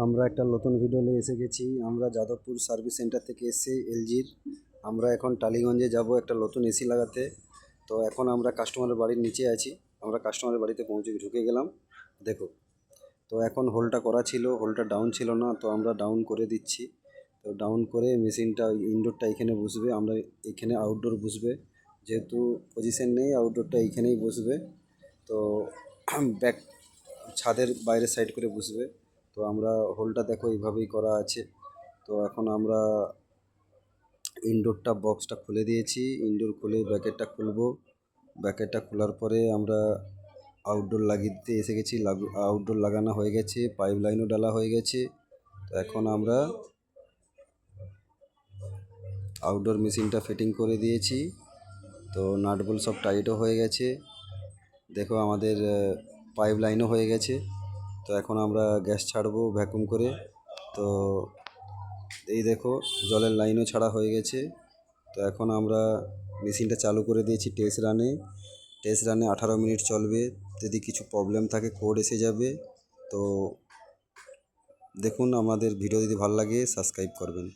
আমরা একটা নতুন ভিডিও নিয়ে এসে গেছি। আমরা যাদবপুর সার্ভিস সেন্টার থেকে এসে এলজির। আমরা এখন টালিগঞ্জে যাব একটা নতুন এসি লাগাতে। তো এখন আমরা কাস্টমারের বাড়ির নিচে আছি। আমরা কাস্টমারের বাড়িতে পৌঁছে ঢুকে গেলাম। দেখো, তো এখন হোলটা করা ছিল, হোলটা ডাউন ছিল না, তো আমরা ডাউন করে দিচ্ছি। তো ডাউন করে মেশিনটা ইনডোরটা এখানে বসবে, আমরা এখানে আউটডোর বসবে। যেহেতু পজিশন নেই, আউটডোরটা এইখানেই বসবে। তো ব্যাক ছাদের বাইরের সাইড করে বসবে। তো আমরা হোলটা দেখো এইভাবেই করা আছে। তো এখন আমরা ইনডোরটা বক্সটা খুলে দিয়েছি। ইনডোর খুলে ব্যাকেটটা খুলবো। ব্যাকেটটা খোলার পরে আমরা আউটডোর লাগিয়ে দিতে এসে গেছি। আউটডোর লাগানো হয়ে গেছে, পাইপ লাইনও ডালা হয়ে গেছে। তো এখন আমরা আউটডোর মেশিনটা ফিটিং করে দিয়েছি। তো নাট বল্টু সব টাইটও হয়ে গেছে। দেখো আমাদের পাইপ লাইনও হয়ে গেছে। তো এখন আমরা গ্যাস ছাড়বো ভ্যাকুম করে। তো এই দেখো জলের লাইনও ছাড়া হয়ে গেছে। তো এখন আমরা মেশিনটা চালু করে দিয়েছি টেস্ট রানে। টেস্ট রানে 18 মিনিট চলবে। যদি কিছু প্রবলেম থাকে কোড এসে যাবে। তো দেখুন, আমাদের ভিডিও যদি ভালো লাগে সাবস্ক্রাইব করবেন।